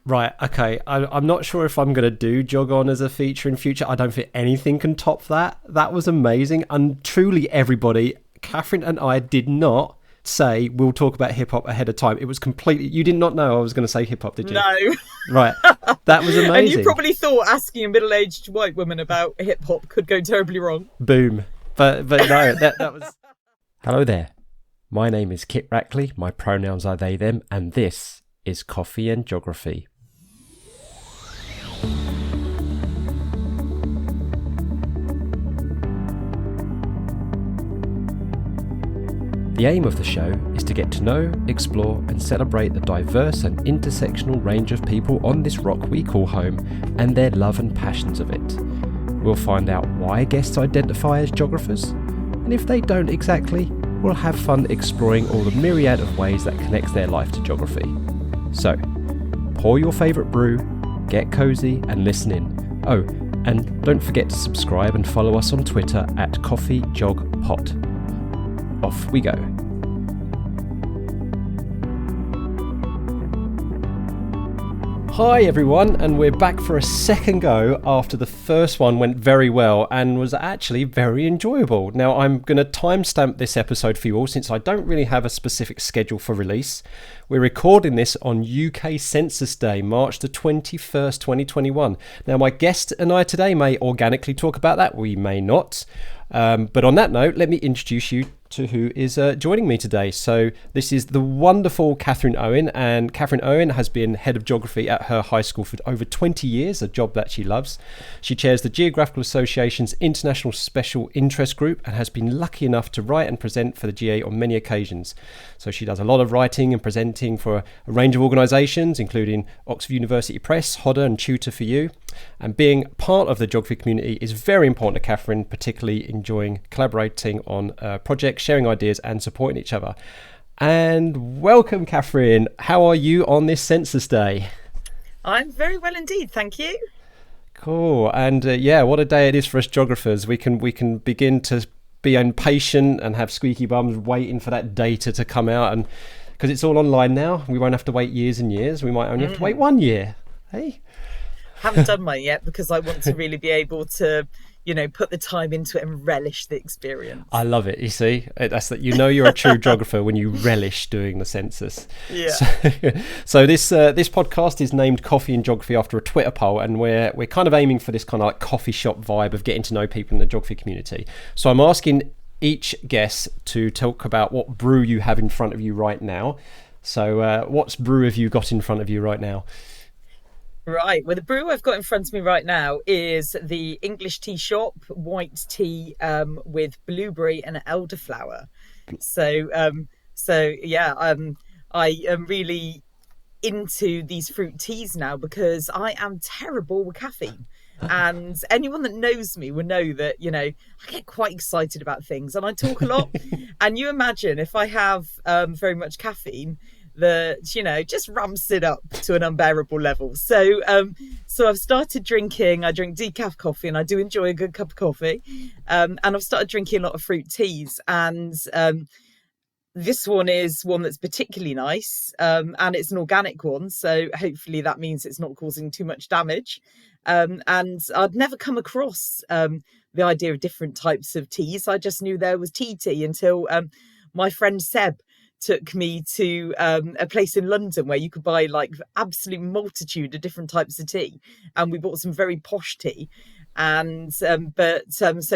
Right, okay. I'm not sure if I'm going to do Jog On as a feature in future. I don't think anything can top that. That was amazing. And truly, everybody, Catherine and I did not say we'll talk about hip-hop ahead of time. It was completely... You did not know I was going to say hip-hop, did you? No. Right. That was amazing. And you probably thought asking a middle-aged white woman about hip-hop could go terribly wrong. Boom. But no, that was... Hello there. My name is Kit Rackley. My pronouns are they, them. And this is Coffee and Geography. The aim of the show is to get to know, explore and celebrate the diverse and intersectional range of people on this rock we call home and their love and passions of it. We'll find out why guests identify as geographers, and if they don't exactly, we'll have fun exploring all the myriad of ways that connects their life to geography. So, pour your favourite brew, get cosy and listen in. Oh, and don't forget to subscribe and follow us on Twitter at CoffeeJogPot. Off we go. Hi everyone, and we're back for a second go after the first one went very well and was actually very enjoyable. Now I'm going to timestamp this episode for you all since I don't really have a specific schedule for release. We're recording this on UK Census Day, March the 21st, 2021. Now my guest and I today may organically talk about that, we may not. But on that note, let me introduce you to who is joining me today. So this is the wonderful Catherine Owen, and Catherine Owen has been head of geography at her high school for over 20 years, a job that she loves. She chairs the Geographical Association's International Special Interest Group and has been lucky enough to write and present for the GA on many occasions. So she does a lot of writing and presenting for a range of organisations, including Oxford University Press, Hodder and Tutor for You. And being part of the geography community is very important to Catherine, particularly enjoying collaborating on projects, sharing ideas and supporting each other. And welcome, Catherine. How are you on this Census Day? I'm very well indeed, thank you. Cool. And what a day it is for us geographers. We can begin to be impatient and have squeaky bums waiting for that data to come out, and because it's all online now, we won't have to wait years and years. We might only have to wait 1 year. Hey, haven't done mine yet because I want to really be able to, put the time into it and relish the experience. I love it. You see, that's that. You're a true geographer when you relish doing the census. Yeah. So this podcast is named Coffee and Geography after a Twitter poll, and we're kind of aiming for this kind of like coffee shop vibe of getting to know people in the geography community. So I'm asking each guest to talk about what brew you have in front of you right now. So what brew have you got in front of you right now? Right, well, the brew I've got in front of me right now is the English Tea Shop white tea with blueberry and elderflower. So I am really into these fruit teas now because I am terrible with caffeine. And anyone that knows me will know that, I get quite excited about things and I talk a lot. And you imagine if I have very much caffeine, that just ramps it up to an unbearable level. So I've started drinking. I drink decaf coffee, and I do enjoy a good cup of coffee. And I've started drinking a lot of fruit teas, and this one is one that's particularly nice, and it's an organic one. So hopefully that means it's not causing too much damage. And I'd never come across the idea of different types of teas. I just knew there was tea until my friend Seb took me to a place in London where you could buy like absolute multitude of different types of tea, and we bought some very posh tea. And so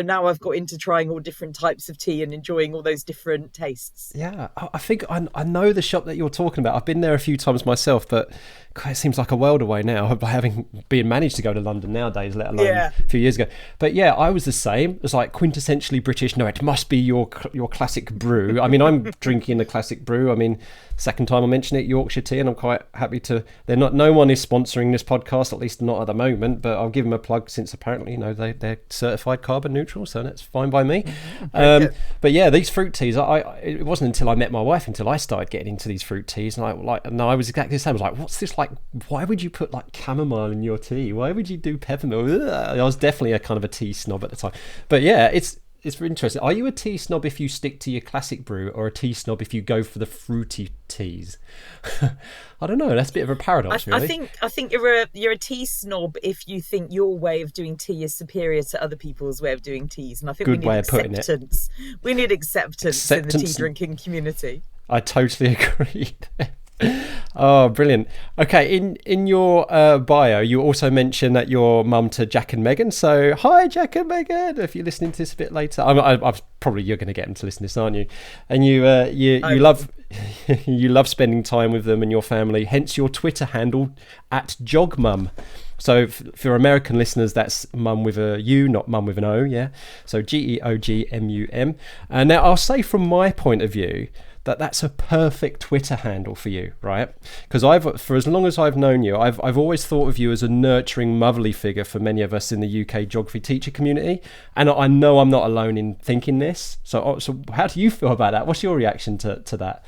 now I've got into trying all different types of tea and enjoying all those different tastes. Yeah, I think I know the shop that you're talking about. I've been there a few times myself, but it seems like a world away now by having been managed to go to London nowadays, let alone a few years ago. But yeah, I was the same. It was like quintessentially British. No, it must be your classic brew. I mean, I'm drinking the classic brew. I mean, second time I mention it, Yorkshire tea, and I'm quite happy to. No one is sponsoring this podcast, at least not at the moment. But I'll give them a plug since apparently they're certified carbon neutral, so that's fine by me. But yeah, these fruit teas. It wasn't until I met my wife until I started getting into these fruit teas, and I was exactly the same. I was like, what's this like? Why would you put like chamomile in your tea? Why would you do peppermint? I was definitely a kind of a tea snob at the time. But yeah, it's interesting. Are you a tea snob if you stick to your classic brew, or a tea snob if you go for the fruity teas? I don't know. That's a bit of a paradox, really. I think you're a tea snob if you think your way of doing tea is superior to other people's way of doing teas, and I think Good way of putting it. We need acceptance in the tea drinking community. I totally agree. Oh, brilliant. Okay, in your bio, you also mentioned that you're mum to Jack and Megan. So, hi, Jack and Megan. If you're listening to this a bit later, I'm probably you're going to get them to listen to this, aren't you? And you love you love spending time with them and your family. Hence your Twitter handle at Jog Mum. So for American listeners, that's mum with a U, not mum with an O. Yeah. So GeogMum. And now I'll say from my point of view, that's a perfect Twitter handle for you, right? Because for as long as I've known you, I've always thought of you as a nurturing, motherly figure for many of us in the UK geography teacher community, and I know I'm not alone in thinking this. So how do you feel about that? What's your reaction to that?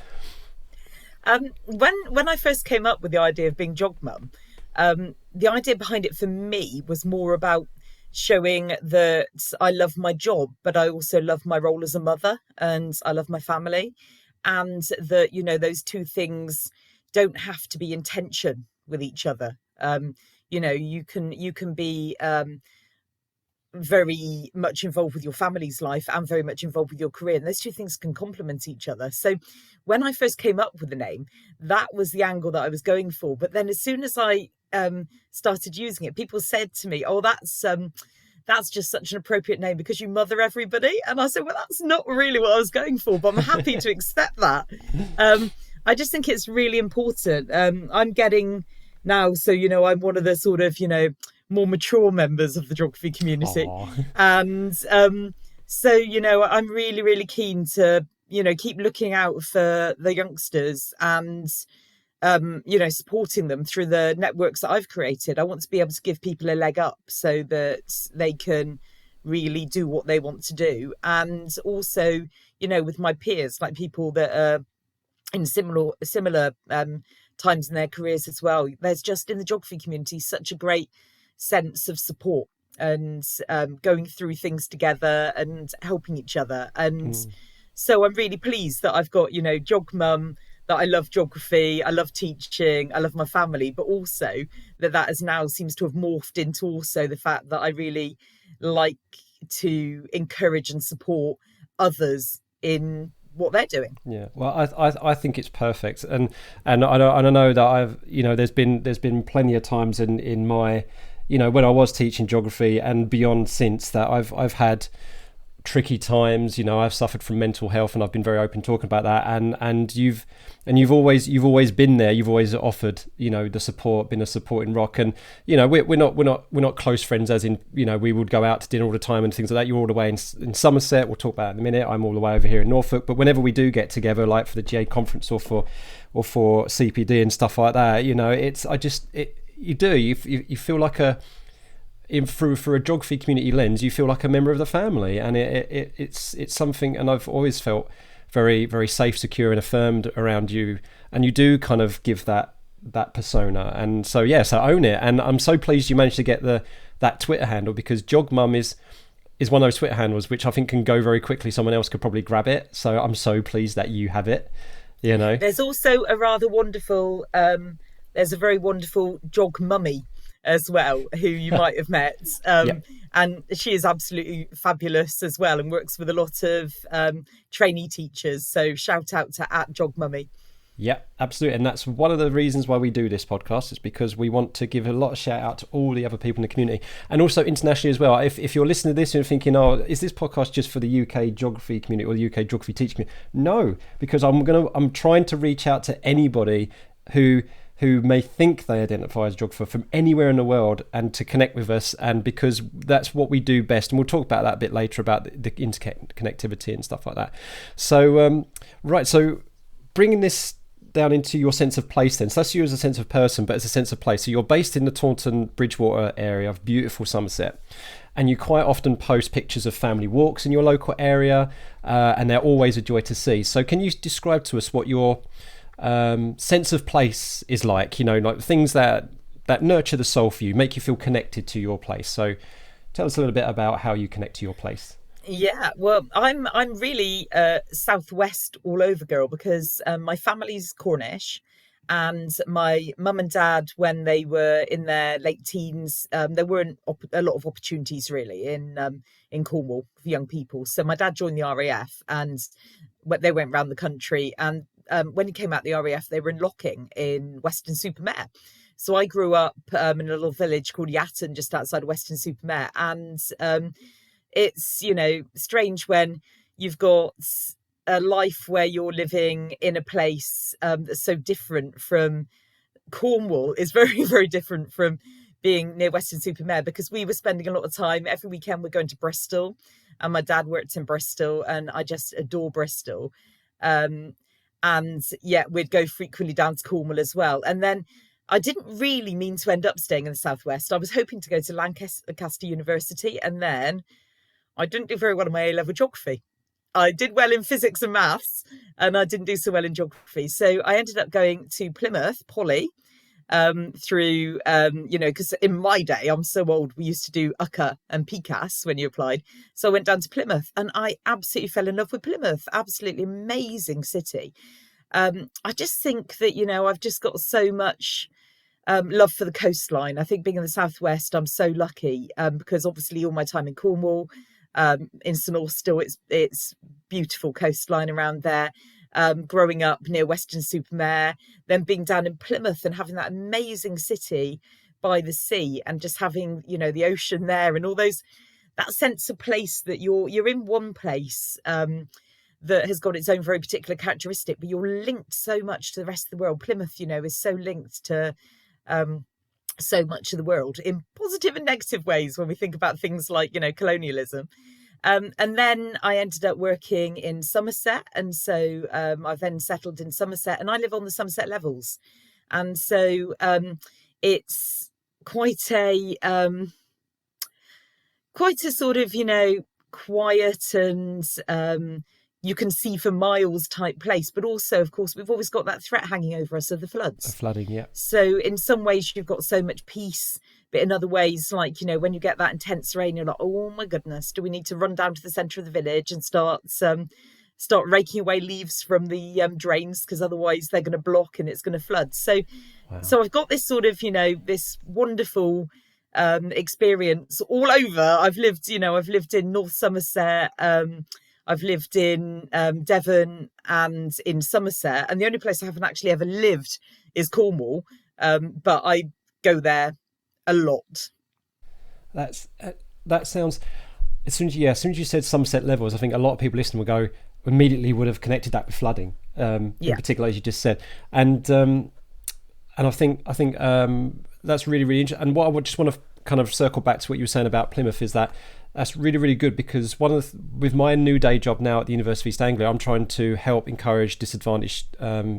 When I first came up with the idea of being Jog Mum, the idea behind it for me was more about showing that I love my job, but I also love my role as a mother, and I love my family. And that, those two things don't have to be in tension with each other. You can be very much involved with your family's life and very much involved with your career, and those two things can complement each other. So when I first came up with the name, that was the angle that I was going for. But then as soon as I started using it, people said to me, "Oh, that's just such an appropriate name because you mother everybody." And I said, well, that's not really what I was going for, but I'm happy to accept that. I just think it's really important. I'm getting now, so, I'm one of the sort of, more mature members of the geography community. Aww. And so, I'm really, really keen to, keep looking out for the youngsters and supporting them through the networks that I've created. I want to be able to give people a leg up so that they can really do what they want to do. And also, with my peers, like people that are in similar times in their careers as well. There's just in the geography community such a great sense of support and going through things together and helping each other. And so I'm really pleased that I've got, Jog Mum, that I love geography, I love teaching, I love my family, but also that has now seems to have morphed into also the fact that I really like to encourage and support others in what they're doing. Yeah, well, I think it's perfect, and I know that I've there's been plenty of times in my when I was teaching geography and beyond since that I've had tricky times. I've suffered from mental health, and I've been very open talking about that. And you've always been there. You've always offered the support, been a supporting rock. And we're not close friends, as in we would go out to dinner all the time and things like that. You're all the way in Somerset. We'll talk about it in a minute. I'm all the way over here in Norfolk. But whenever we do get together, like for the GA conference or for CPD and stuff like that, you feel like through a geography community lens, you feel like a member of the family, and it's something. And I've always felt very, very safe, secure, and affirmed around you, and you do kind of give that persona. And so own it. And I'm so pleased you managed to get that Twitter handle, because Jog Mum is one of those Twitter handles which I think can go very quickly. Someone else could probably grab it. So I'm so pleased that you have it. There's also a rather wonderful. There's a very wonderful Jog Mummy as well, who you might have met. And she is absolutely fabulous as well, and works with a lot of trainee teachers. So shout out to @JogMummy. Yeah, absolutely. And that's one of the reasons why we do this podcast, is because we want to give a lot of shout out to all the other people in the community, and also internationally as well. If you're listening to this and you're thinking, oh, is this podcast just for the UK geography community or the UK geography teaching community? No, because I'm trying to reach out to anybody who may think they identify as a geographer from anywhere in the world, and to connect with us. And because that's what we do best, and we'll talk about that a bit later, about the interconnectivity and stuff like that. So so bringing this down into your sense of place then. So that's you as a sense of person, but as a sense of place. So you're based in the Taunton Bridgewater area of beautiful Somerset, and you quite often post pictures of family walks in your local area, and they're always a joy to see. So can you describe to us what your sense of place is like, like things that nurture the soul for you, make you feel connected to your place? So tell us a little bit about how you connect to your place. Yeah, well, I'm really southwest all over girl because my family's Cornish, and my mum and dad, when they were in their late teens, there weren't a lot of opportunities really in Cornwall for young people. So my dad joined the RAF, and they went around the country. And when he came out the RAF, they were in Locking in Weston-super-Mare. So I grew up in a little village called Yatton, just outside of Weston-super-Mare, and it's, strange when you've got a life where you're living in a place that's so different from Cornwall, is very, very different from being near Weston-super-Mare, because we were spending a lot of time every weekend. We're going to Bristol, and my dad worked in Bristol, and I just adore Bristol. Um, and yeah, we'd go frequently down to Cornwall as well. And then I didn't really mean to end up staying in the southwest. I was hoping to go to Lancaster University, and then I didn't do very well in my A-level geography. I did well in physics and maths, and I didn't do so well in geography. So I ended up going to Plymouth Poly, through, because in my day, I'm so old, we used to do UCA and PCAS when you applied. So I went down to Plymouth, and I absolutely fell in love with Plymouth. Absolutely amazing city. I just think that, I've just got so much love for the coastline. I think being in the southwest, I'm so lucky, because obviously all my time in Cornwall, in St Austell, it's beautiful coastline around there. Growing up near Weston-super-Mare, then being down in Plymouth and having that amazing city by the sea, and just having, the ocean there, and all that sense of place that you're in one place, that has got its own very particular characteristic, but you're linked so much to the rest of the world. Plymouth, is so linked to so much of the world in positive and negative ways when we think about things like, colonialism. And then I ended up working in Somerset, and so I then settled in Somerset, and I live on the Somerset Levels, and so it's quite a sort of, quiet and you can see for miles type place, but also, of course, we've always got that threat hanging over us of the floods. The flooding, yeah. So in some ways you've got so much peace, but in other ways, like, when you get that intense rain, you're like, oh my goodness, do we need to run down to the centre of the village and start raking away leaves from the drains, because otherwise they're going to block and it's going to flood. So Wow. So I've got this sort of, this wonderful experience all over. I've lived in North Somerset, I've lived in Devon and in Somerset, and the only place I haven't actually ever lived is Cornwall, but I go there a lot. That sounds. As soon as you said Somerset Levels, I think a lot of people listening would have connected that with flooding, in particular, as you just said, and I think that's really, really interesting. And what I would just want to kind of circle back to what you were saying about Plymouth is that's really, really good, because with my new day job now at the University of East Anglia, I'm trying to help encourage disadvantaged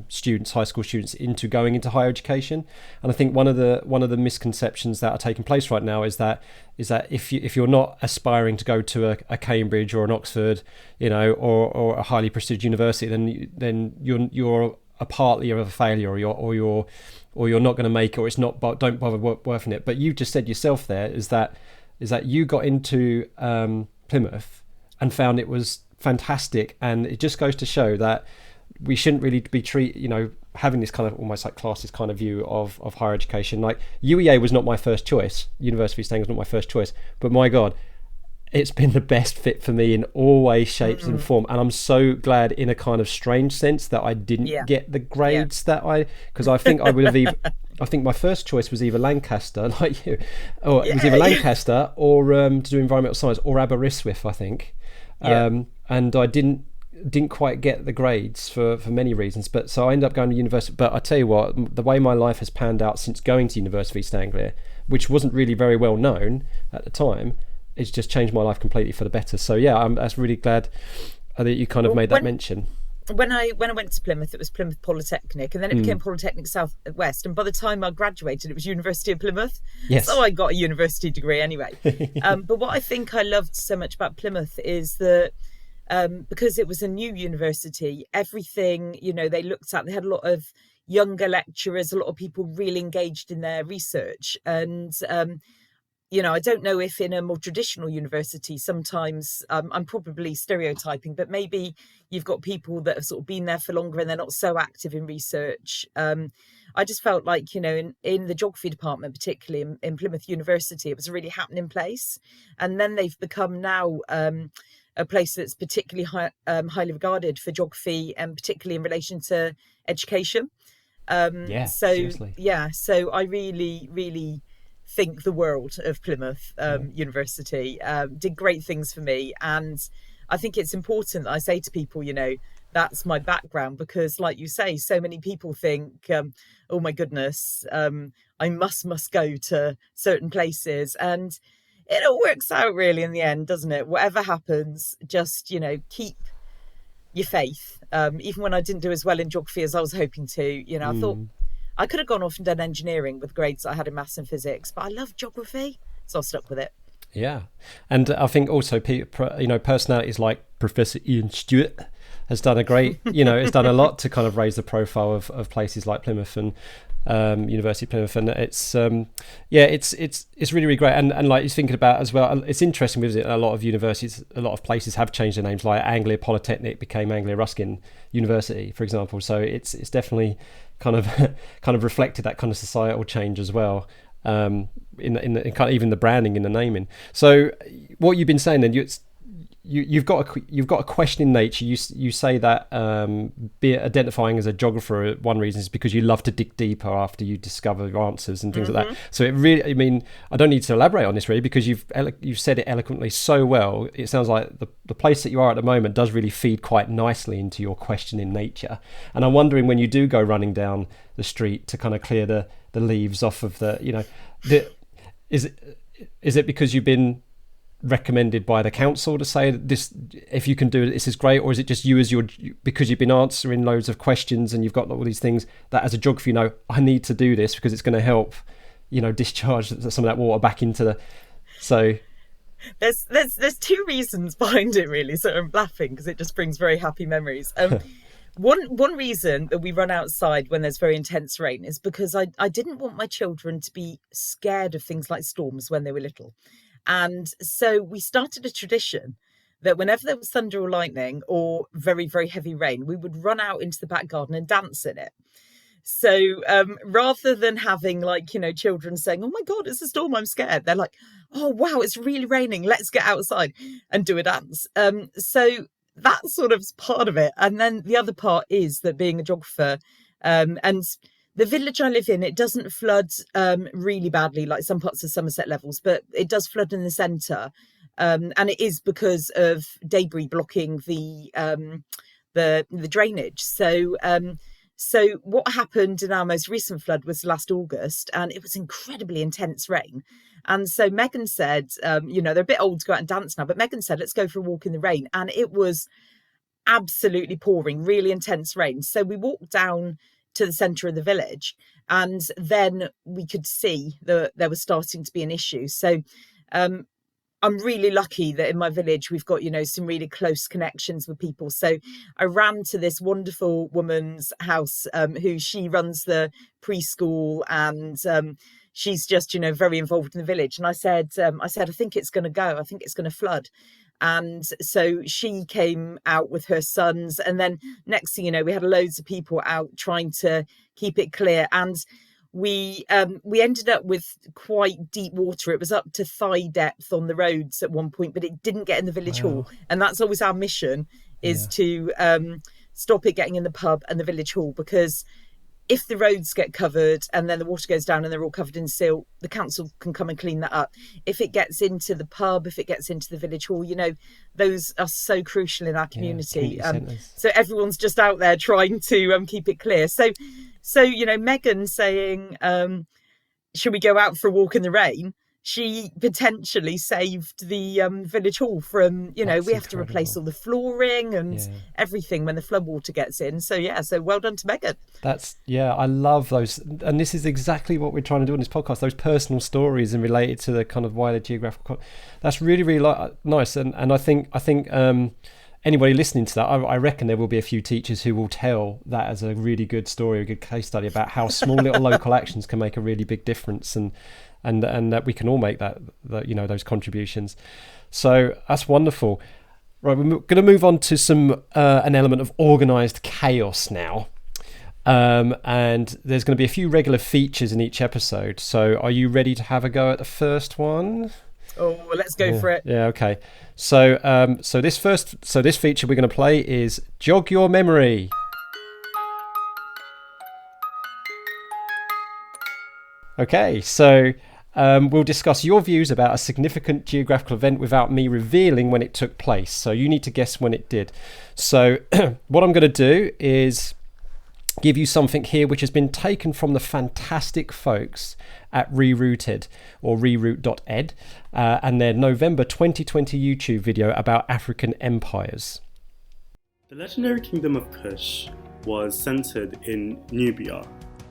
students, high school students, into going into higher education. And I think one of the misconceptions that are taking place right now is that if you're not aspiring to go to a Cambridge or an Oxford, or a highly prestigious university, then you're a partly of a failure, or you're not going to make it, or it's not, don't bother working it. But you just said yourself there is that you got into Plymouth and found it was fantastic, and it just goes to show that we shouldn't really be having this kind of almost like classist kind of view of higher education. Like UEA was not my first choice, University of East Anglia was not my first choice, but my God, it's been the best fit for me in all ways, shapes and form. And I'm so glad, in a kind of strange sense, that I didn't get the grades because I think I would have I think my first choice was either Lancaster, like you, or it was either Lancaster or to do environmental science, or Aberystwyth, I think. And I didn't quite get the grades for many reasons, but so I ended up going to university. But I tell you what, the way my life has panned out since going to University of East Anglia, which wasn't really very well known at the time, it's just changed my life completely for the better. So yeah, I'm really glad that you kind of made that mention. When I went to Plymouth, it was Plymouth Polytechnic, and then it became Polytechnic South West. And by the time I graduated, it was University of Plymouth. Yes. So I got a university degree anyway. But what I think I loved so much about Plymouth is that because it was a new university, everything, they looked at, they had a lot of younger lecturers, a lot of people really engaged in their research. And I don't know if in a more traditional university, sometimes I'm probably stereotyping, but maybe you've got people that have sort of been there for longer and they're not so active in research. I just felt like, in the geography department, particularly in Plymouth University, it was a really happening place. And then they've become now a place that's particularly highly regarded for geography, and particularly in relation to education. Seriously. So I really, really think the world of Plymouth University. Did great things for me, and I think it's important that I say to people, that's my background, because like you say, so many people think, oh my goodness, I must go to certain places, and it all works out really in the end, doesn't it? Whatever happens, just keep your faith. Even when I didn't do as well in geography as I was hoping to, I thought I could have gone off and done engineering with grades I had in maths and physics, but I love geography, so I stuck with it. Yeah, and I think also personalities like Professor Ian Stewart has done a great, has done a lot to kind of raise the profile of places like Plymouth and University of Plymouth, and it's it's really, really great. And like, you're thinking about as well, it's interesting with it, a lot of universities, a lot of places have changed their names, like Anglia Polytechnic became Anglia Ruskin University, for example. So it's definitely kind of reflected that kind of societal change as well, in kind of even the branding in the naming. So what you've been saying then, you've got a question in nature. You say that be identifying as a geographer, one reason is because you love to dig deeper after you discover your answers and things like that. So it really, I don't need to elaborate on this really, because you've said it eloquently so well. It sounds like the place that you are at the moment does really feed quite nicely into your question in nature. And I'm wondering, when you do go running down the street to kind of clear the leaves off of is it because you've been recommended by the council to say that this, if you can do it, this is great, or is it just you because you've been answering loads of questions and you've got all these things that as a geographer, I need to do this because it's going to help discharge some of that water back into the there's two reasons behind it really, so I'm laughing because it just brings very happy memories. One reason that we run outside when there's very intense rain is because I didn't want my children to be scared of things like storms when they were little. And so we started a tradition that whenever there was thunder or lightning or very, very heavy rain, we would run out into the back garden and dance in it. So rather than having children saying, oh my God, it's a storm, I'm scared, they're like, oh wow, it's really raining, let's get outside and do a dance. So that's sort of part of it. And then the other part is that being a geographer, and the village I live in, it doesn't flood really badly like some parts of Somerset Levels, but it does flood in the centre. And it is because of debris blocking the drainage. So what happened in our most recent flood was last August, and it was incredibly intense rain. And so Megan said, they're a bit old to go out and dance now, but Megan said, let's go for a walk in the rain. And it was absolutely pouring, really intense rain. So we walked down to the centre of the village, and then we could see that there was starting to be an issue. So I'm really lucky that in my village we've got some really close connections with people. So I ran to this wonderful woman's house, who she runs the preschool, and she's just very involved in the village. And I said I think it's going to go, I think it's going to flood. And so she came out with her sons, and then next thing you know, we had loads of people out trying to keep it clear. And we ended up with quite deep water. It was up to thigh depth on the roads at one point, but it didn't get in the village hall. And that's always our mission, is to stop it getting in the pub and the village hall, because if the roads get covered and then the water goes down and they're all covered in silt, the council can come and clean that up. If it gets into the pub, if it gets into the village hall, those are so crucial in our community. So everyone's just out there trying to keep it clear. So Megan saying, should we go out for a walk in the rain? She potentially saved the village hall from, we have to replace all the flooring and everything when the floodwater gets in. So well done to Megan. I love those. And this is exactly what we're trying to do on this podcast, those personal stories and related to the kind of wider geographical. That's really, really nice. And I think anybody listening to that, I reckon there will be a few teachers who will tell that as a really good story, a good case study about how small little local actions can make a really big difference. And and that we can all make that those contributions. So that's wonderful. Right, we're going to move on to some an element of organised chaos now. And there's going to be a few regular features in each episode. So are you ready to have a go at the first one? Oh, well, let's go for it. Yeah, okay. So this feature we're going to play is Jog Your Memory. Okay, so we'll discuss your views about a significant geographical event without me revealing when it took place. So you need to guess when it did. So what I'm going to do is give you something here which has been taken from the fantastic folks at Reroute Head or Reroute.ed and their November 2020 YouTube video about African empires. The legendary kingdom of Kush was centered in Nubia,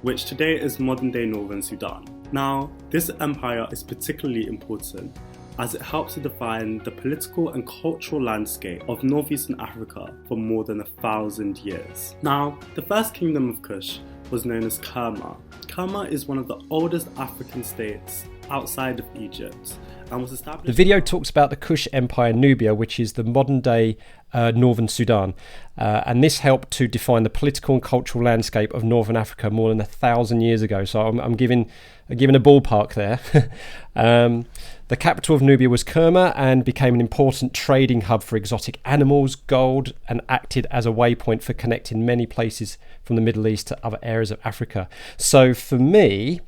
which today is modern-day northern Sudan. Now, this empire is particularly important as it helps to define the political and cultural landscape of northeastern Africa for more than 1,000 years. Now, the first kingdom of Kush was known as Kerma. Kerma is one of the oldest African states outside of Egypt and was established... The video talks about the Kush Empire Nubia, which is the modern-day northern Sudan, and this helped to define the political and cultural landscape of northern Africa more than 1,000 years ago. So I'm giving a ballpark there. The capital of Nubia was Kerma and became an important trading hub for exotic animals, gold, and acted as a waypoint for connecting many places from the Middle East to other areas of Africa. So for me,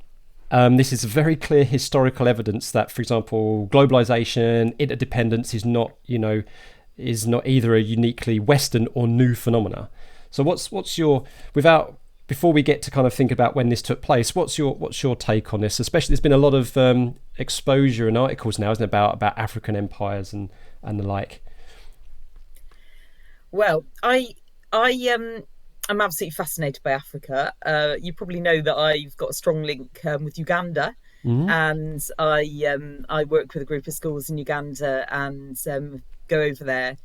this is very clear historical evidence that, for example, globalization, interdependence is not either a uniquely Western or new phenomena. So what's your, before we get to kind of think about when this took place, what's your take on this? Especially, there's been a lot of exposure and articles now, isn't it, about African empires and the like. Well, I'm absolutely fascinated by Africa. You probably know that I've got a strong link with Uganda, and I work with a group of schools in Uganda and go over there.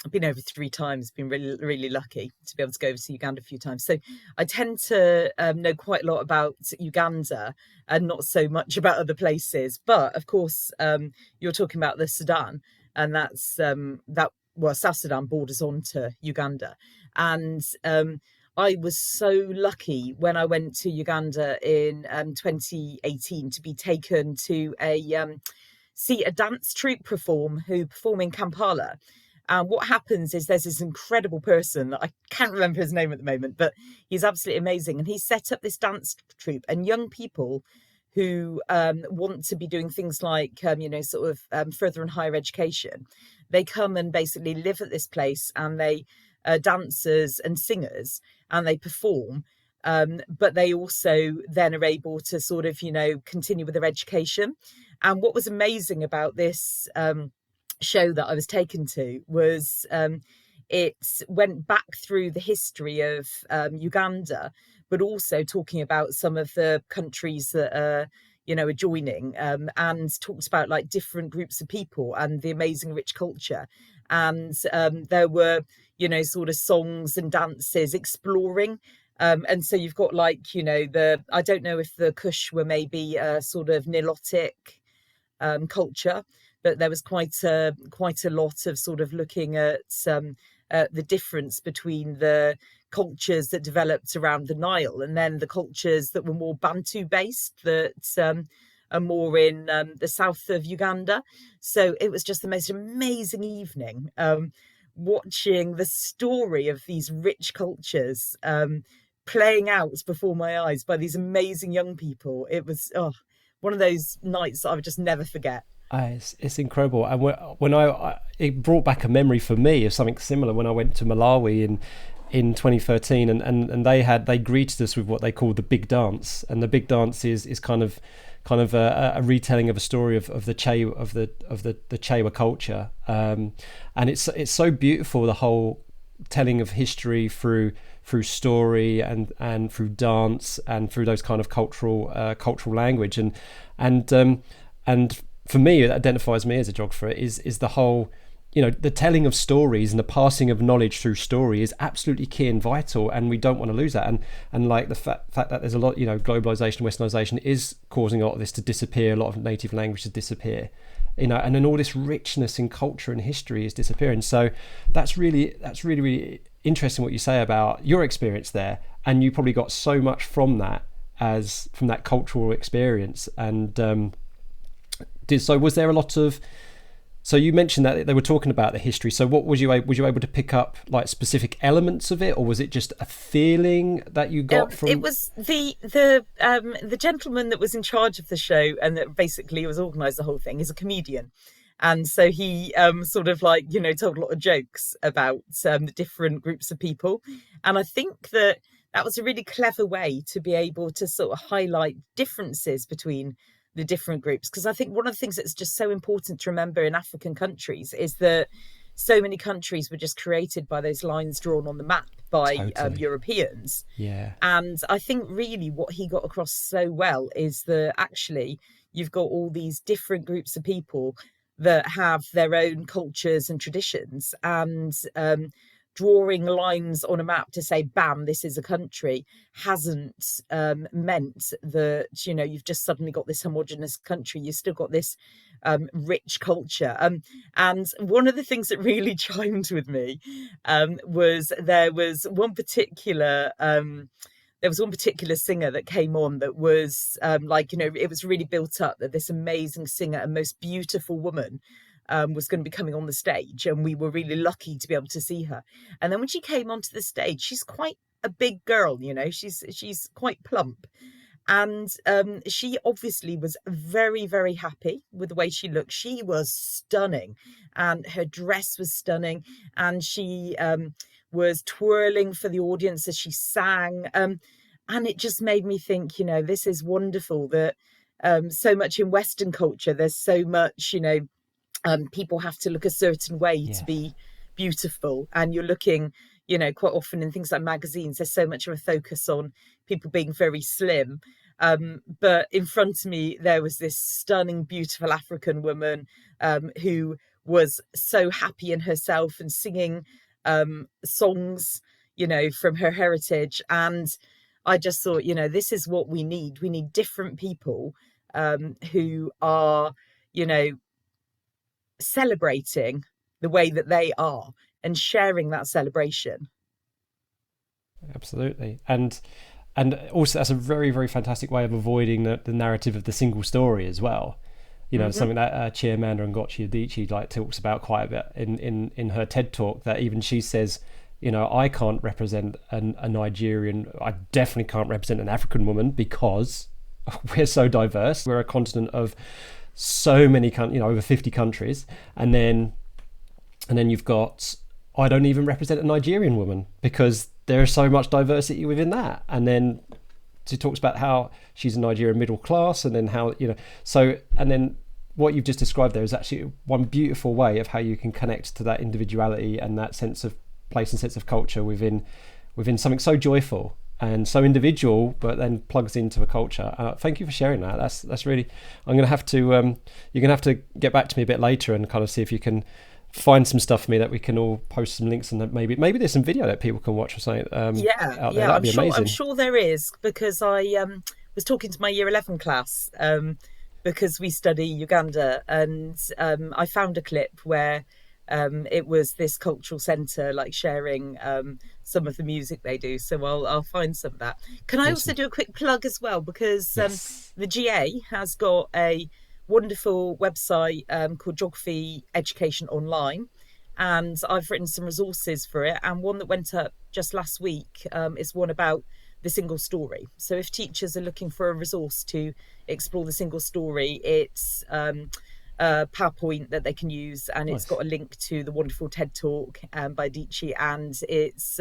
I've been over 3 times, been really, really lucky to be able to go over to Uganda a few times. So I tend to know quite a lot about Uganda and not so much about other places. But of course, you're talking about the Sudan, and that's South Sudan borders onto Uganda. And I was so lucky when I went to Uganda in 2018 to be taken to see a dance troupe perform in Kampala. And what happens is there's this incredible person that I can't remember his name at the moment, but he's absolutely amazing. And he set up this dance troupe, and young people who want to be doing things like, further and higher education, they come and basically live at this place, and they are dancers and singers, and they perform. But they also then are able to sort of, continue with their education. And what was amazing about this show that I was taken to was it went back through the history of Uganda, but also talking about some of the countries that are joining, and talked about like different groups of people and the amazing rich culture. And there were sort of songs and dances exploring. And so you've got like I don't know if the Kush were maybe a sort of Nilotic culture, but there was quite a lot of sort of looking at the difference between the cultures that developed around the Nile and then the cultures that were more Bantu based, that are more in the south of Uganda. So it was just the most amazing evening, watching the story of these rich cultures playing out before my eyes by these amazing young people. It was one of those nights that I would just never forget. It's incredible. And when it brought back a memory for me of something similar when I went to Malawi in 2013, and they greeted us with what they call the big dance. And the big dance is kind of a retelling of a story of the Chewa culture, and it's so beautiful, the whole telling of history through story and through dance and through those kind of cultural language, and for me, it identifies me as a geographer, is the whole the telling of stories and the passing of knowledge through story is absolutely key and vital, and we don't want to lose that. And like the fact that there's a lot, globalization, westernization is causing a lot of this to disappear, a lot of native language to disappear, and then all this richness in culture and history is disappearing. So that's really really interesting what you say about your experience there, and you probably got so much from that cultural experience. And was there a lot of, so you mentioned that they were talking about the history. So what was you able to pick up, like specific elements of it, or was it just a feeling that you got from? It was the gentleman that was in charge of the show and that basically was organised the whole thing is a comedian, and so he sort of like told a lot of jokes about the different groups of people, and I think that was a really clever way to be able to sort of highlight differences between the different groups, because I think one of the things that's just so important to remember in African countries is that so many countries were just created by those lines drawn on the map by Europeans. Yeah. And I think really what he got across so well is that actually you've got all these different groups of people that have their own cultures and traditions, and drawing lines on a map to say, bam, this is a country, hasn't meant that, you've just suddenly got this homogenous country. You've still got this rich culture. And one of the things that really chimed with me was there was one particular singer that came on that was it was really built up that this amazing singer and most beautiful woman was going to be coming on the stage, and we were really lucky to be able to see her. And then when she came onto the stage, she's quite a big girl, she's quite plump, and she obviously was very, very happy with the way she looked. She was stunning, and her dress was stunning, and she was twirling for the audience as she sang, and it just made me think, this is wonderful that so much in Western culture, there's so much, people have to look a certain way to be beautiful, and you're looking, quite often in things like magazines, there's so much of a focus on people being very slim, but in front of me there was this stunning, beautiful African woman who was so happy in herself and singing songs, from her heritage. And I just thought, this is what we need. We need different people who are, celebrating the way that they are and sharing that celebration. Absolutely. And also that's a very, very fantastic way of avoiding the narrative of the single story as well. Something that Chimamanda Ngozi Adichie talks about quite a bit in her TED talk, that even she says, I can't represent a Nigerian, I definitely can't represent an African woman because we're so diverse. We're a continent of so many over 50 countries, and then you've got, I don't even represent a Nigerian woman because there is so much diversity within that. And then she talks about how she's a Nigerian middle class, and then how and then what you've just described there is actually one beautiful way of how you can connect to that individuality and that sense of place and sense of culture within something so joyful and so individual, but then plugs into a culture. Thank you for sharing that. That's really. I'm going to have to. You're going to have to get back to me a bit later and kind of see if you can find some stuff for me that we can all post some links, and that maybe there's some video that people can watch or something. That'd be amazing. I'm sure there is, because I was talking to my year 11 class because we study Uganda, and I found a clip where it was this cultural centre sharing some of the music they do. So I'll find some of that. Can I also do a quick plug as well, because the GA has got a wonderful website called Geography Education Online, and I've written some resources for it, and one that went up just last week is one about the single story. So if teachers are looking for a resource to explore the single story, it's PowerPoint that they can use, and it's got a link to the wonderful TED talk by Adichie, and it's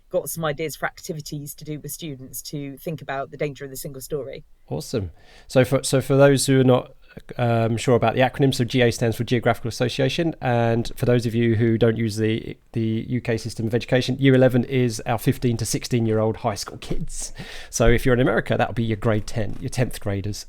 got some ideas for activities to do with students to think about the danger of the single story. Awesome. So for those who are not sure about the acronym. So GA stands for Geographical Association. And for those of you who don't use the UK system of education, Year 11 is our 15 to 16-year-old high school kids. So if you're in America, that'll be your grade 10, your 10th graders.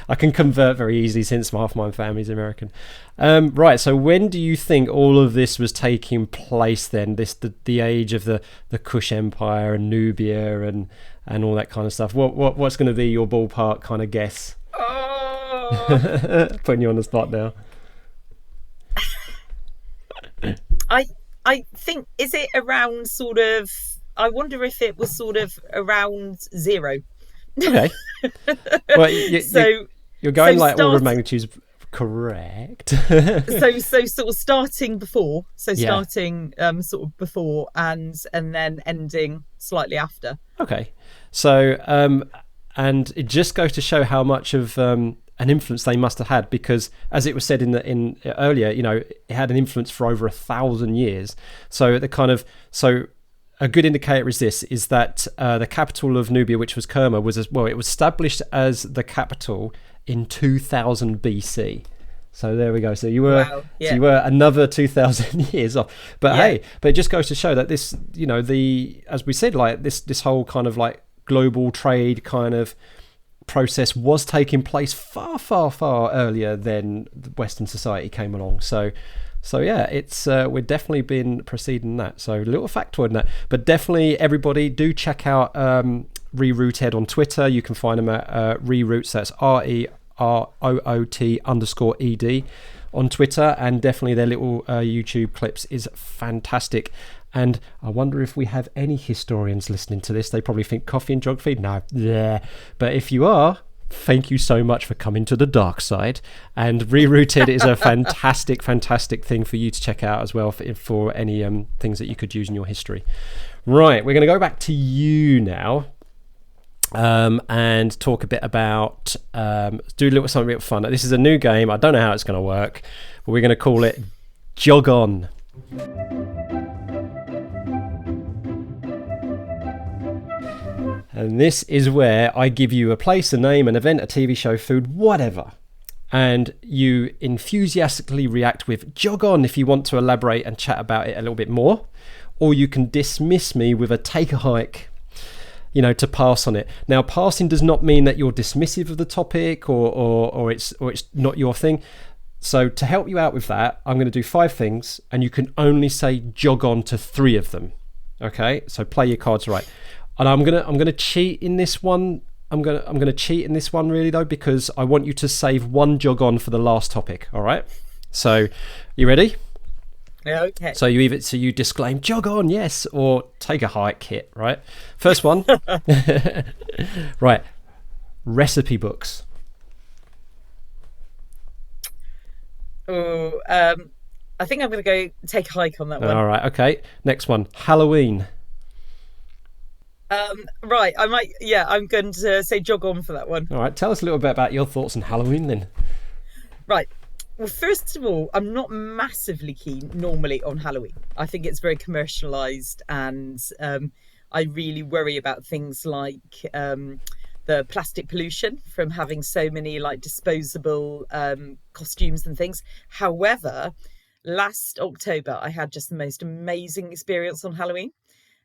I can convert very easily since half my family's American. Right, so when do you think all of this was taking place then? The age of the Kush Empire and Nubia and all that kind of stuff. What's going to be your ballpark kind of guess? Oh. Putting you on the spot now. I think, is it around sort of, I wonder if it was sort of around 0. Okay. Well, you're going like order of magnitudes correct. so sort of starting before, starting sort of before and then ending slightly after. Okay. So and it just goes to show how much of an influence they must have had, because as it was said in earlier, you know, it had an influence for over 1,000 years. So a good indicator is that the capital of Nubia, which was Kerma, it was established as the capital in 2000 BC. So there we go. So you were so you were another 2,000 years off. But hey, but it just goes to show that this, you know, as we said, like this whole kind of like global trade kind of process was taking place far earlier than the Western society came along. So yeah, it's we've definitely been preceding that. So a little factoid in that. But definitely everybody do check out Reroute Head on Twitter. You can find them at Reroutes. That's REROOT_ED on Twitter, and definitely their little YouTube clips is fantastic. And I wonder if we have any historians listening to this. They probably think coffee and geography. No, yeah. But if you are, thank you so much for coming to the dark side. And Rerouted is a fantastic thing for you to check out as well for any things that you could use in your history. Right, we're going to go back to you now. And talk a bit about do something a bit fun. This is a new game. I don't know how it's going to work, but we're going to call it Jog On. And this is where I give you a place, a name, an event, a TV show, food, whatever, and you enthusiastically react with Jog On if you want to elaborate and chat about it a little bit more, or you can dismiss me with a take a hike, you know, to pass on it. Now, passing does not mean that you're dismissive of the topic or it's not your thing. So to help you out with that, I'm going to do 5 things, and you can only say jog on to 3 of them. Okay, so play your cards right. And I'm gonna cheat in this one. I'm gonna cheat in this one really though, because I want you to save 1 jog on for the last topic. All right. So, you ready? Yeah, okay. So you disclaim jog on, yes, or take a hike, Kit, right? First one. Right. Recipe books. Oh, I think I'm going to go take a hike on that one. All right, okay. Next one. Halloween. Right, I'm going to say jog on for that one. All right, tell us a little bit about your thoughts on Halloween then. Right. Well, first of all, I'm not massively keen normally on Halloween. I think it's very commercialised, and I really worry about things like the plastic pollution from having so many like disposable costumes and things. However, last October, I had just the most amazing experience on Halloween.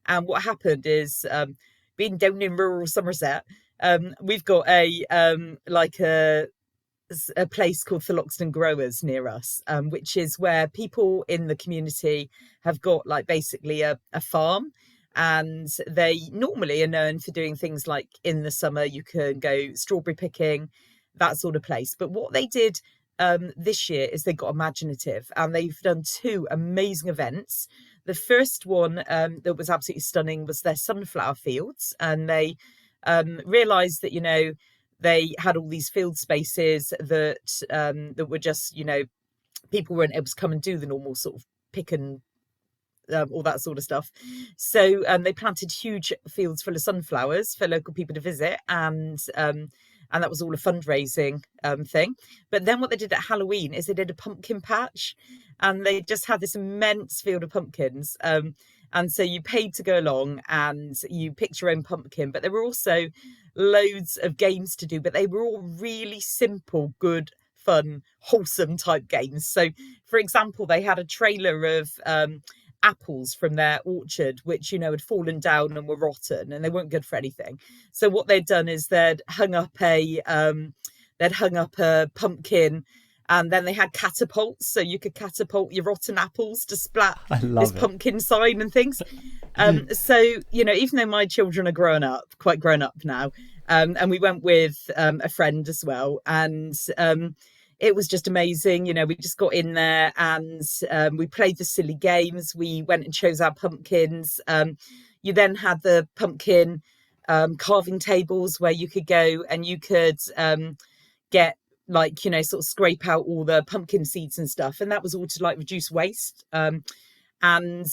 And what happened is, being down in rural Somerset, we've got a place called Thurloxton Growers near us, which is where people in the community have got like basically a farm, and they normally are known for doing things like in the summer you can go strawberry picking, that sort of place. But what they did this year is they got imaginative, and they've done 2 amazing events. The first one that was absolutely stunning was their sunflower fields, and they realised that, you know, they had all these field spaces that were just, you know, people weren't able to come and do the normal sort of pick and all that sort of stuff. So they planted huge fields full of sunflowers for local people to visit, and that was all a fundraising thing. But then what they did at Halloween is they did a pumpkin patch, and they just had this immense field of pumpkins. And so you paid to go along and you picked your own pumpkin, but there were also loads of games to do, but they were all really simple, good, fun, wholesome type games. So, for example, they had a trailer of apples from their orchard, which, you know, had fallen down and were rotten and they weren't good for anything. So what they'd done is they'd hung up a pumpkin, and then they had catapults, so you could catapult your rotten apples to splat this pumpkin sign and things. So, you know, even though my children are quite grown up now, and we went with a friend as well, and it was just amazing. You know, we just got in there and we played the silly games. We went and chose our pumpkins. You then had the pumpkin carving tables where you could go and you could get, like, you know, sort of scrape out all the pumpkin seeds and stuff. And that was all to like reduce waste. And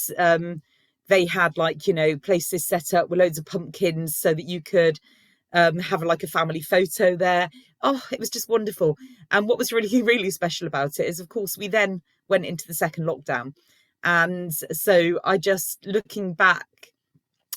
they had, like, you know, places set up with loads of pumpkins so that you could have like a family photo there. Oh, it was just wonderful. And what was really, really special about it is, of course, we then went into the second lockdown. And so I just, looking back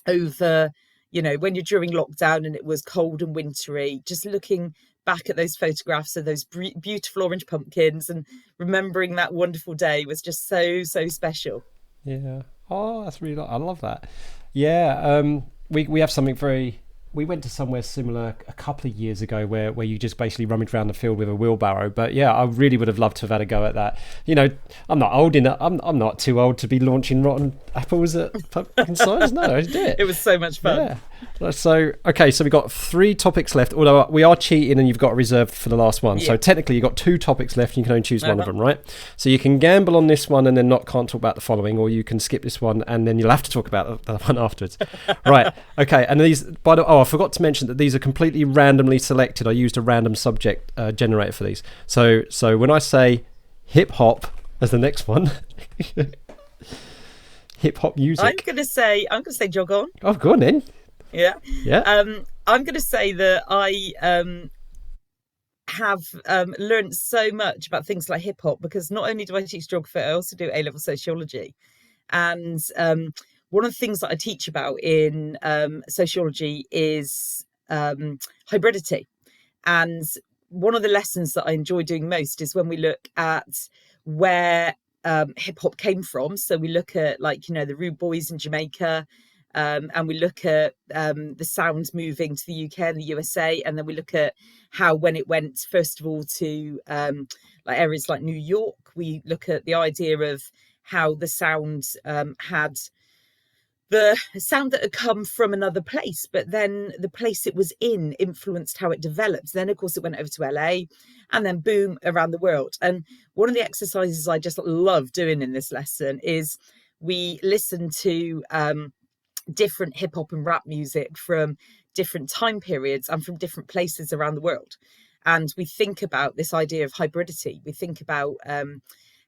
over, you know, when you're during lockdown and it was cold and wintry, just looking back at those photographs of those beautiful orange pumpkins and remembering that wonderful day was just so special. Yeah. Oh, that's really, I love that. Yeah. We have something very, we went to somewhere similar a couple of years ago where you just basically rummage around the field with a wheelbarrow. But yeah, I really would have loved to have had a go at that. You know, I'm not old enough. I'm not too old to be launching rotten apples at pumpkin signs. No, I did it. It was so much fun. Yeah. So, okay, so we've got 3 topics left, although we are cheating and you've got reserved for the last one. Yeah. So technically you've got 2 topics left and you can only choose one of them, right? So you can gamble on this one and then can't talk about the following, or you can skip this one and then you'll have to talk about the one afterwards. Right, okay, and these, I forgot to mention that these are completely randomly selected. I used a random subject generator for these. So when I say hip hop as the next one, hip hop music. I'm gonna say Jog On. Oh, go on then. Yeah. Yeah. I'm going to say that I have learned so much about things like hip hop, because not only do I teach geography, I also do A-level sociology. And one of the things that I teach about in sociology is hybridity. And one of the lessons that I enjoy doing most is when we look at where hip hop came from. So we look at, like, you know, the Rude Boys in Jamaica. And we look at the sounds moving to the UK and the USA, and then we look at how, when it went first of all to like areas like New York, we look at the idea of how the sound had the sound that had come from another place, but then the place it was in influenced how it developed. Then, of course, it went over to LA, and then boom, around the world. And one of the exercises I just love doing in this lesson is we listen to different hip hop and rap music from different time periods and from different places around the world. And we think about this idea of hybridity. We think about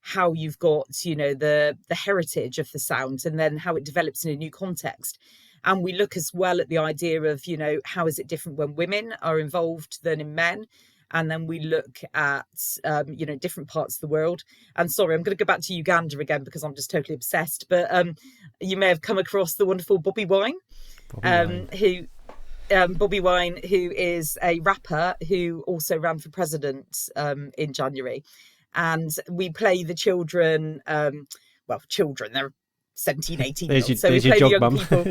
how you've got, you know, the heritage of the sound and then how it develops in a new context. And we look as well at the idea of, you know, how is it different when women are involved than in men? And then we look at, you know, different parts of the world. And sorry, I'm going to go back to Uganda again because I'm just totally obsessed. But you may have come across the wonderful Bobby Wine, who is a rapper who also ran for president in January. And we play the children, children, they're 17, 18 years old. So we play the young people.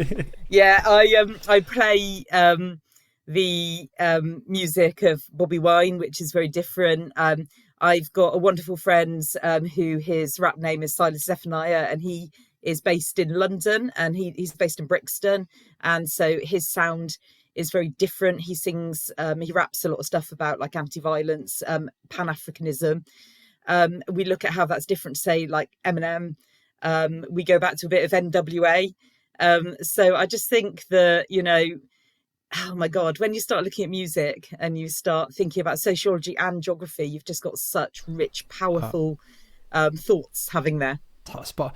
Yeah, I play the music of Bobby Wine, which is very different. I've got a wonderful friend who his rap name is Silas Zephaniah, and he is based in London, and he's based in Brixton, and so his sound is very different. He sings, he raps a lot of stuff about like anti-violence, Pan-Africanism. We look at how that's different, say, like Eminem. We go back to a bit of NWA. So I just think that, you know, oh my God, when you start looking at music and you start thinking about sociology and geography, you've just got such rich, powerful thoughts having there. But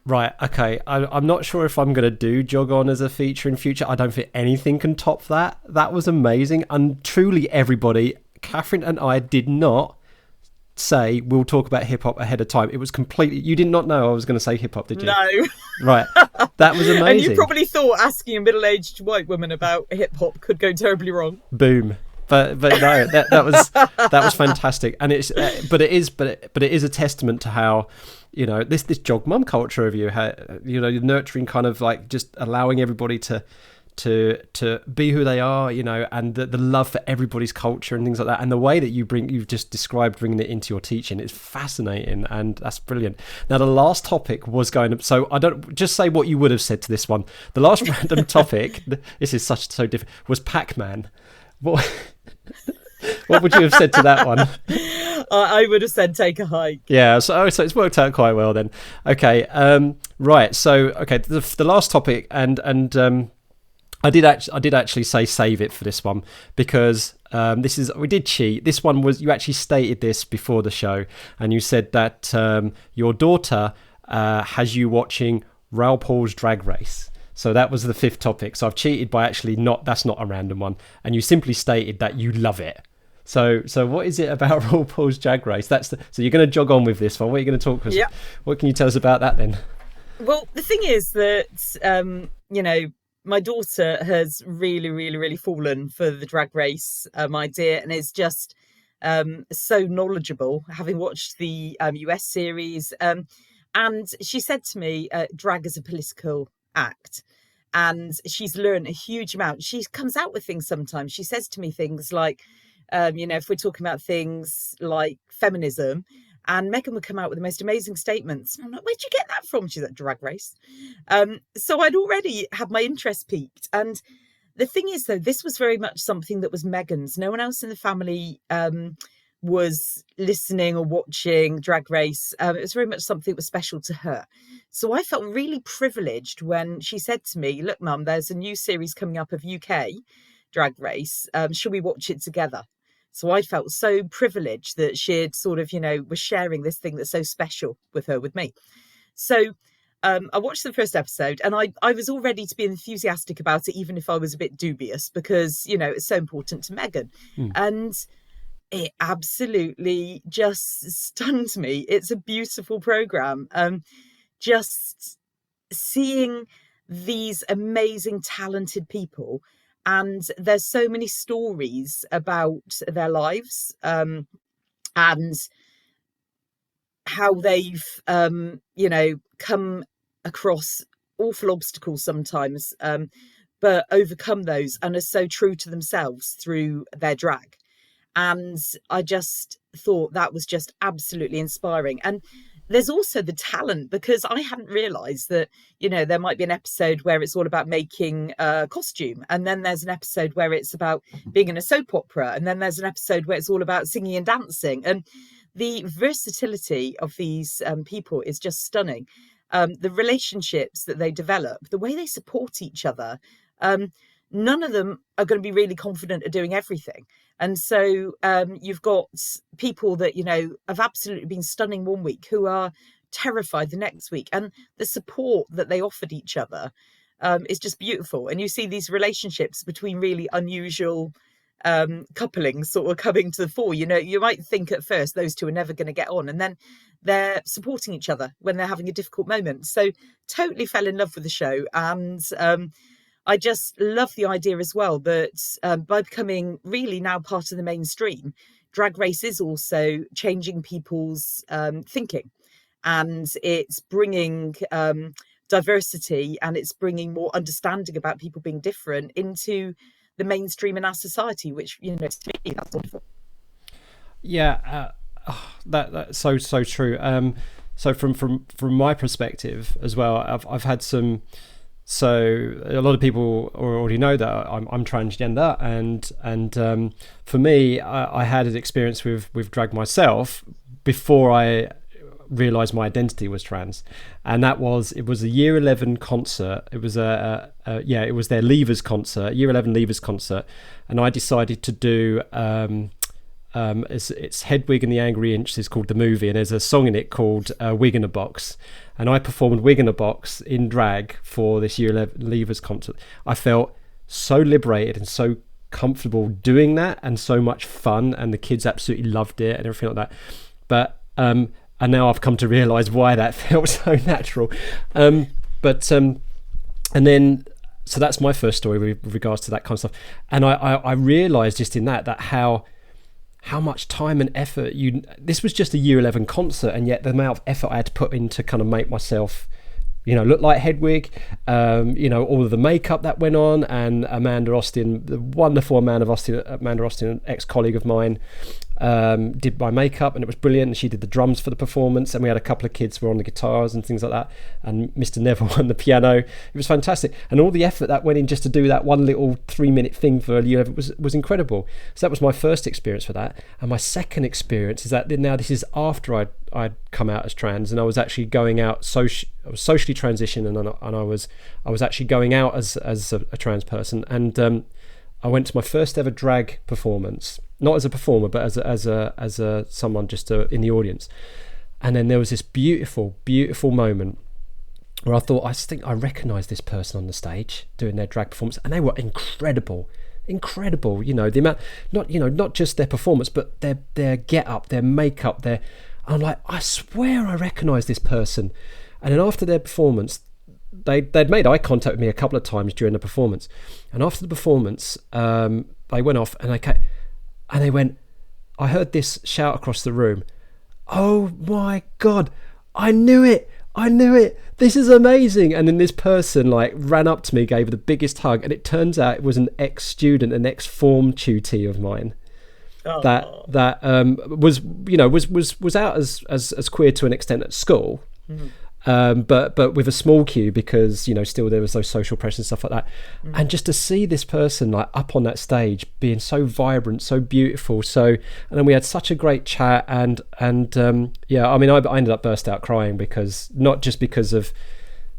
Right, okay. I'm not sure if I'm going to do Jog On as a feature in future. I don't think anything can top that. That was amazing. And truly, everybody, Catherine and I did not say we'll talk about hip hop ahead of time. It was completely, you did not know I was going to say hip hop, did you? No. Right. That was amazing. And you probably thought asking a middle-aged white woman about hip hop could go terribly wrong. Boom. But no, that was fantastic, and it is a testament to how, you know, this Jog Mum culture of you, how, you know, you're nurturing, kind of like just allowing everybody to be who they are, you know, and the love for everybody's culture and things like that, and the way that you've just described bringing it into your teaching is fascinating, and that's brilliant. Now the last topic was so I don't just say what you would have said to this one. The last random topic, this is so different, was Pac-Man. What would you have said to that one? I would have said take a hike. Yeah, so it's worked out quite well then. Okay, right. So the last topic, and I did actually say save it for this one, because we did cheat. This one was, you actually stated this before the show, and you said that your daughter has you watching RuPaul's Drag Race. So that was the fifth topic. So I've cheated by actually that's not a random one. And you simply stated that you love it. So what is it about RuPaul's Drag Race? So you're going to jog on with this one. What are you going to talk about? Yep. What can you tell us about that then? Well, the thing is that, you know, my daughter has really, really, really fallen for the Drag Race idea, and is just so knowledgeable, having watched the US series. And she said to me, drag is a political act, and she's learned a huge amount. She comes out with things sometimes. She says to me things like, you know, if we're talking about things like feminism, and Megan would come out with the most amazing statements. And I'm like, where'd you get that from? She's at Drag Race. So I'd already had my interest piqued. And the thing is, though, this was very much something that was Megan's. No one else in the family was listening or watching Drag Race. It was very much something that was special to her. So I felt really privileged when she said to me, look, Mum, there's a new series coming up of UK Drag Race. Should we watch it together? So I felt so privileged that she'd sort of, you know, was sharing this thing that's so special with me. So I watched the first episode, and I was all ready to be enthusiastic about it, even if I was a bit dubious, because, you know, it's so important to Megan. And it absolutely just stunned me. It's a beautiful program. Just seeing these amazing, talented people, and there's so many stories about their lives, and how they've, you know, come across awful obstacles sometimes, but overcome those and are so true to themselves through their drag. And I just thought that was just absolutely inspiring. And there's also the talent, because I hadn't realised that, you know, there might be an episode where it's all about making a costume, and then there's an episode where it's about being in a soap opera, and then there's an episode where it's all about singing and dancing. And the versatility of these people is just stunning. The relationships that they develop, the way they support each other. None of them are going to be really confident at doing everything. And so you've got people that, you know, have absolutely been stunning one week who are terrified the next week. And the support that they offered each other is just beautiful. And you see these relationships between really unusual couplings sort of coming to the fore. You know, you might think at first those two are never going to get on, and then they're supporting each other when they're having a difficult moment. So totally fell in love with the show. And I just love the idea as well that by becoming really now part of the mainstream, Drag Race is also changing people's thinking, and it's bringing diversity, and it's bringing more understanding about people being different into the mainstream in our society, which, you know, to me, that's wonderful. Yeah, that's so true. So from my perspective as well, I've had some. So a lot of people already know that I'm transgender, and for me, I had an experience with drag myself before I realised my identity was trans, and it was a Year 11 concert. It was it was their Leavers concert, Year 11 Leavers concert, and I decided to do it's Hedwig and the Angry Inch is called the movie, and there's a song in it called Wig in a Box, and I performed Wig in a Box in drag for this Year 11 Leavers concert. I felt so liberated and so comfortable doing that, and so much fun, and the kids absolutely loved it and everything like that. and now I've come to realise why that felt so natural. And then, so that's my first story with regards to that kind of stuff. And I realised just in that how much time and effort this was just a year 11 concert, and yet the amount of effort I had to put in to kind of make myself, look like Hedwig, all of the makeup that went on, and Amanda Austin, the wonderful Amanda Austin, an ex-colleague of mine, did my makeup, and it was brilliant, and she did the drums for the performance, and we had a couple of kids who were on the guitars and things like that, and Mr. Neville on the piano. It was fantastic, and all the effort that went in just to do that one little 3-minute thing for a year was incredible. So that was my first experience for that. And my second experience is that now this is after I'd come out as trans, and I was actually going out I was socially transitioned, and I was actually going out as a trans person, and I went to my first ever drag performance, not as a performer, but as a someone just in the audience. And then there was this beautiful, beautiful moment where I thought, I think I recognised this person on the stage doing their drag performance, and they were incredible. The amount, not just their performance, but their get up, their makeup, I'm like, I swear I recognise this person. And then after their performance, they'd made eye contact with me a couple of times during the performance, and after the performance, they went off, and they went, I heard this shout across the room, "Oh my God, I knew it! This is amazing!" And then this person ran up to me, gave the biggest hug, and it turns out it was an ex-student, an ex-form tutee of mine. Oh. That was out as queer to an extent at school. Mm-hmm. But with a small Q, because still there was those social pressures and stuff like that. Mm. And just to see this person up on that stage being so vibrant, so beautiful, and then we had such a great chat, and I ended up burst out crying, because not just because of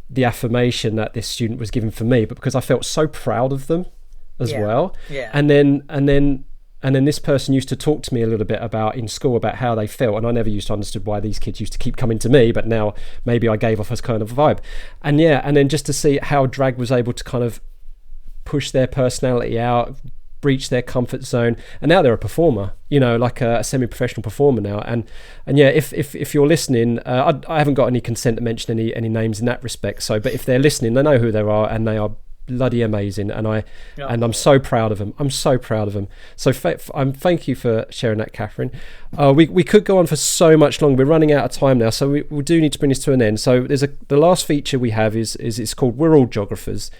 the affirmation that this student was giving for me, but because I felt so proud of them as well. Yeah. And then this person used to talk to me a little bit in school about how they felt, and I never used to understand why these kids used to keep coming to me, but now maybe I gave off as kind of a vibe. And then just to see how drag was able to kind of push their personality out, breach their comfort zone, and now they're a performer, like a semi-professional performer now. And if you're listening, I haven't got any consent to mention any names in that respect. So, but if they're listening, they know who they are, and they are bloody amazing, and I'm so proud of them. So thank you for sharing that, Catherine. We could go on for so much longer. We're running out of time now, so we do need to bring this to an end. So the last feature we have is it's called We're All Geographers,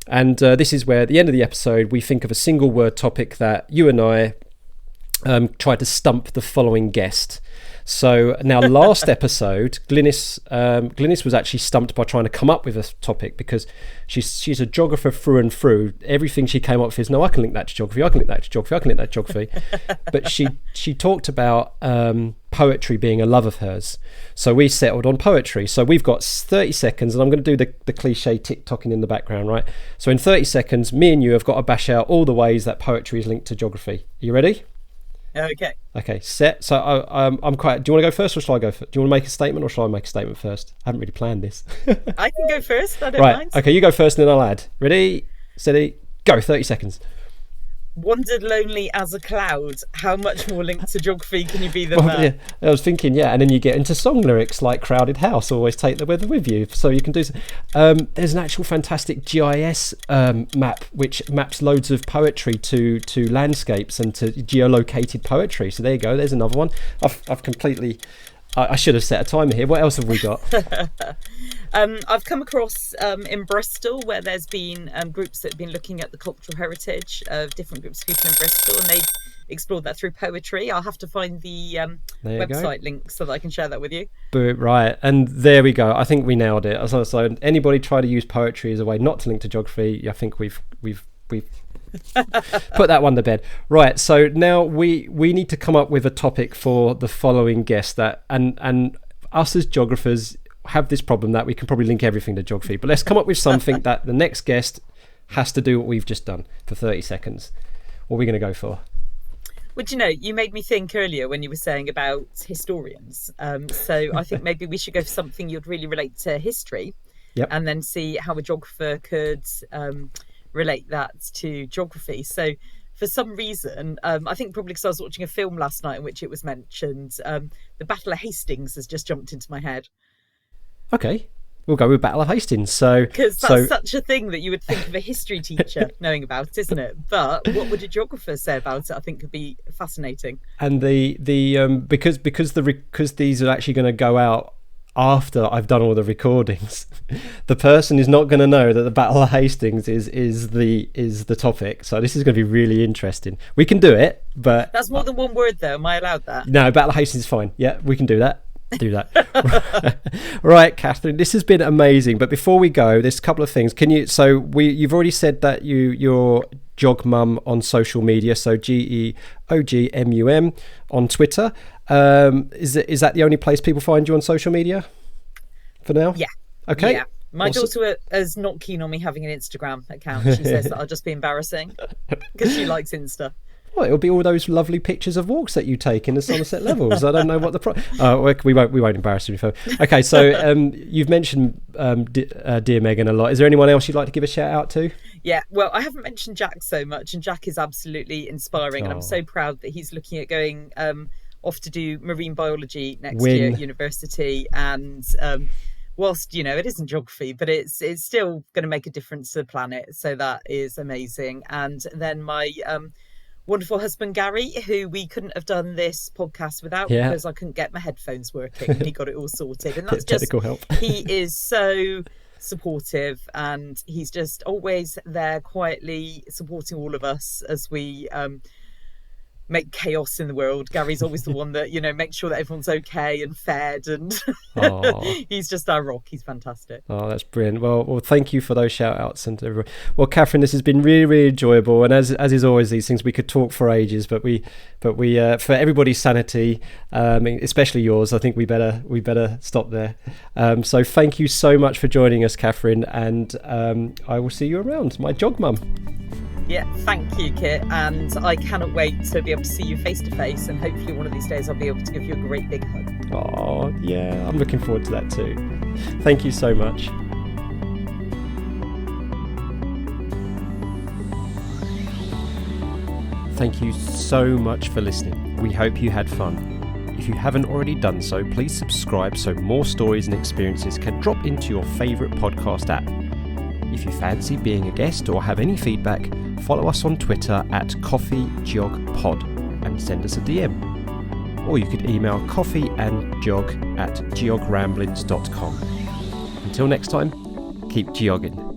and this is where at the end of the episode we think of a single word topic that you and I try to stump the following guest. So now, last episode, Glynis was actually stumped by trying to come up with a topic, because she's a geographer through and through. Everything she came up with is, no, I can link that to geography, I can link that to geography, I can link that to geography. But she talked about poetry being a love of hers. So we settled on poetry. So we've got 30 seconds, and I'm going to do the cliche tick-tocking in the background, right? So in 30 seconds, me and you have got to bash out all the ways that poetry is linked to geography. Are you ready? Okay, set. So I'm quite. Do you want to go first, or shall I go first? Do you want to make a statement, or shall I make a statement first? I haven't really planned this. I can go first. I don't mind. Okay, you go first, and then I'll add. Ready, steady, go. 30 seconds. Wandered lonely as a cloud. How much more linked to geography can you be than that? Yeah, I was thinking, and then you get into song lyrics like "Crowded House," always take the weather with you, so you can do. There's an actual fantastic GIS map which maps loads of poetry to landscapes and to geolocated poetry. So there you go. There's another one. I've completely. I should have set a timer here. What else have we got? I've come across in Bristol, where there's been groups that have been looking at the cultural heritage of different groups of people in Bristol, and they've explored that through poetry. I'll have to find the website link so that I can share that with you. Right, and there we go. I think we nailed it. So anybody try to use poetry as a way not to link to geography, I think we've put that one to bed. Right, so now we need to come up with a topic for the following guest, and us as geographers have this problem that we can probably link everything to geography, but let's come up with something that the next guest has to do what we've just done for 30 seconds. What are we going to go for? Well, you made me think earlier when you were saying about historians. So I think maybe we should go for something you'd really relate to history. Yep. And then see how a geographer could relate that to geography. So for some reason, I think probably because I was watching a film last night in which it was mentioned, the Battle of Hastings has just jumped into my head. Okay, we'll go with Battle of Hastings. So because that's such a thing that you would think of a history teacher knowing about, isn't it? But what would a geographer say about it? I think could be fascinating. And because these are actually going to go out after I've done all the recordings, the person is not going to know that the Battle of Hastings is the topic. So this is going to be really interesting. We can do it, but that's more than one word, though. Am I allowed that? No, Battle of Hastings is fine. Yeah, we can do that. Right, Catherine, this has been amazing. But before we go, there's a couple of things. You've already said that you're Jog Mum on social media, so GeogMum on Twitter. Is that the only place people find you on social media for now? Yeah. Okay. Yeah. My daughter is not keen on me having an Instagram account. She says that I'll just be embarrassing because she likes Insta. Well, it'll be all those lovely pictures of walks that you take in the Somerset Levels. I don't know what we won't embarrass you. Okay, so you've mentioned Dear Megan a lot. Is there anyone else you'd like to give a shout out to? Yeah, well, I haven't mentioned Jack so much, and Jack is absolutely inspiring, and I'm so proud that he's looking at going off to do marine biology next year at university. And whilst it isn't geography, but it's still going to make a difference to the planet, so that is amazing. And then my wonderful husband Gary, who we couldn't have done this podcast without because I couldn't get my headphones working, and he got it all sorted. And that's just technical help. He is so supportive, and he's just always there quietly supporting all of us as we make chaos in the world. Gary's always the one that makes sure that everyone's okay and fed, and he's just our rock. He's fantastic. Oh, that's brilliant. Well, thank you for those shout outs and everyone. Well, Catherine, this has been really, really enjoyable, and as is always these things, we could talk for ages, but we for everybody's sanity, especially yours, I think we better stop there. So thank you so much for joining us, Catherine, and I will see you around, my Jog Mum. Yeah, thank you, Kit, and I cannot wait to be able to see you face to face, and hopefully one of these days I'll be able to give you a great big hug. Oh, yeah, I'm looking forward to that too. Thank you so much. Thank you so much for listening. We hope you had fun. If you haven't already done so, please subscribe so more stories and experiences can drop into your favourite podcast app. If you fancy being a guest or have any feedback, follow us on Twitter at CoffeeJogPod and send us a DM. Or you could email coffeeandjog@geogramblings.com. Until next time, keep geogging.